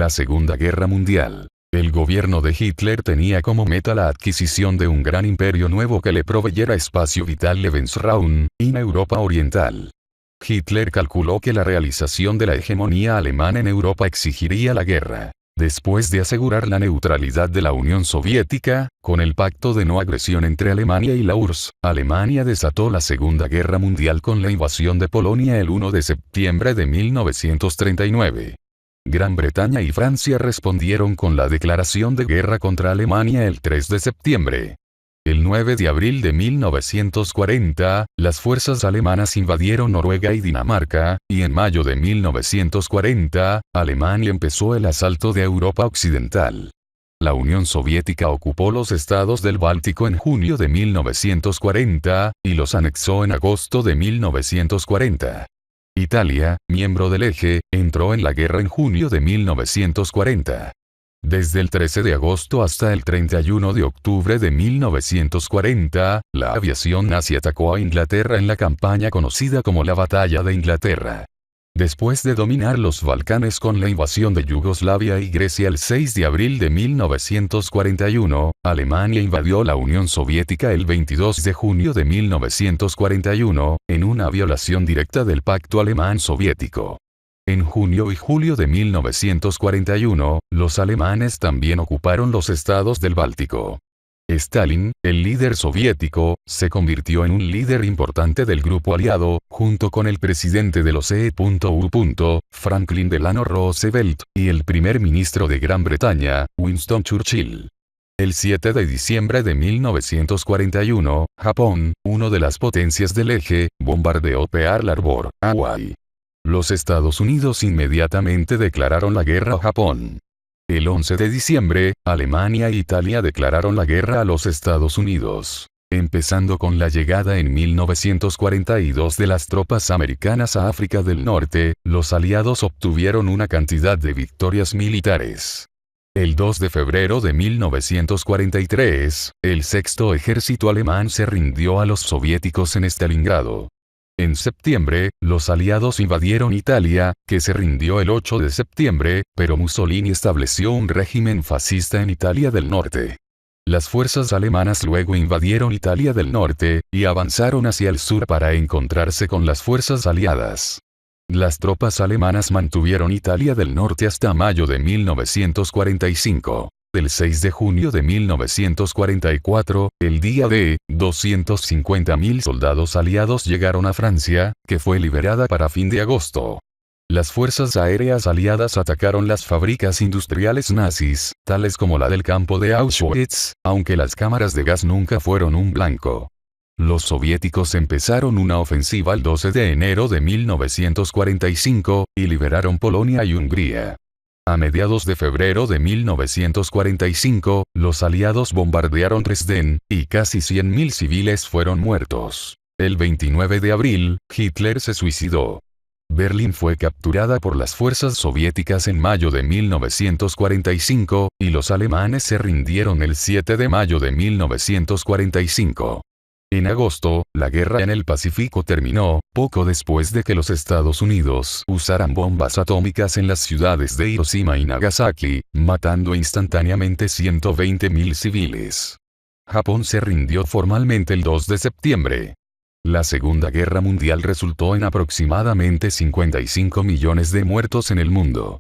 La Segunda Guerra Mundial. El gobierno de Hitler tenía como meta la adquisición de un gran imperio nuevo que le proveyera espacio vital Lebensraum, en Europa Oriental. Hitler calculó que la realización de la hegemonía alemana en Europa exigiría la guerra. Después de asegurar la neutralidad de la Unión Soviética, con el pacto de no agresión entre Alemania y la URSS, Alemania desató la Segunda Guerra Mundial con la invasión de Polonia el 1 de septiembre de 1939. Gran Bretaña y Francia respondieron con la declaración de guerra contra Alemania el 3 de septiembre. El 9 de abril de 1940, las fuerzas alemanas invadieron Noruega y Dinamarca, y en mayo de 1940, Alemania empezó el asalto de Europa Occidental. La Unión Soviética ocupó los estados del Báltico en junio de 1940, y los anexó en agosto de 1940. Italia, miembro del Eje, entró en la guerra en junio de 1940. Desde el 13 de agosto hasta el 31 de octubre de 1940, la aviación nazi atacó a Inglaterra en la campaña conocida como la Batalla de Inglaterra. Después de dominar los Balcanes con la invasión de Yugoslavia y Grecia el 6 de abril de 1941, Alemania invadió la Unión Soviética el 22 de junio de 1941, en una violación directa del Pacto Alemán-Soviético. En junio y julio de 1941, los alemanes también ocuparon los estados del Báltico. Stalin, el líder soviético, se convirtió en un líder importante del grupo aliado, junto con el presidente de los EU. Franklin Delano Roosevelt, y el primer ministro de Gran Bretaña, Winston Churchill. El 7 de diciembre de 1941, Japón, una de las potencias del Eje, bombardeó Pearl Harbor, Hawái. Los Estados Unidos inmediatamente declararon la guerra a Japón. El 11 de diciembre, Alemania e Italia declararon la guerra a los Estados Unidos. Empezando con la llegada en 1942 de las tropas americanas a África del Norte, los aliados obtuvieron una cantidad de victorias militares. El 2 de febrero de 1943, el sexto ejército alemán se rindió a los soviéticos en Stalingrado. En septiembre, los aliados invadieron Italia, que se rindió el 8 de septiembre, pero Mussolini estableció un régimen fascista en Italia del Norte. Las fuerzas alemanas luego invadieron Italia del Norte, y avanzaron hacia el sur para encontrarse con las fuerzas aliadas. Las tropas alemanas mantuvieron Italia del Norte hasta mayo de 1945. El 6 de junio de 1944, el día D, 250.000 soldados aliados llegaron a Francia, que fue liberada para fin de agosto. Las fuerzas aéreas aliadas atacaron las fábricas industriales nazis, tales como la del campo de Auschwitz, aunque las cámaras de gas nunca fueron un blanco. Los soviéticos empezaron una ofensiva el 12 de enero de 1945, y liberaron Polonia y Hungría. A mediados de febrero de 1945, los aliados bombardearon Dresden, y casi 100.000 civiles fueron muertos. El 29 de abril, Hitler se suicidó. Berlín fue capturada por las fuerzas soviéticas en mayo de 1945, y los alemanes se rindieron el 7 de mayo de 1945. En agosto, la guerra en el Pacífico terminó, poco después de que los Estados Unidos usaran bombas atómicas en las ciudades de Hiroshima y Nagasaki, matando instantáneamente 120.000 civiles. Japón se rindió formalmente el 2 de septiembre. La Segunda Guerra Mundial resultó en aproximadamente 55 millones de muertos en el mundo.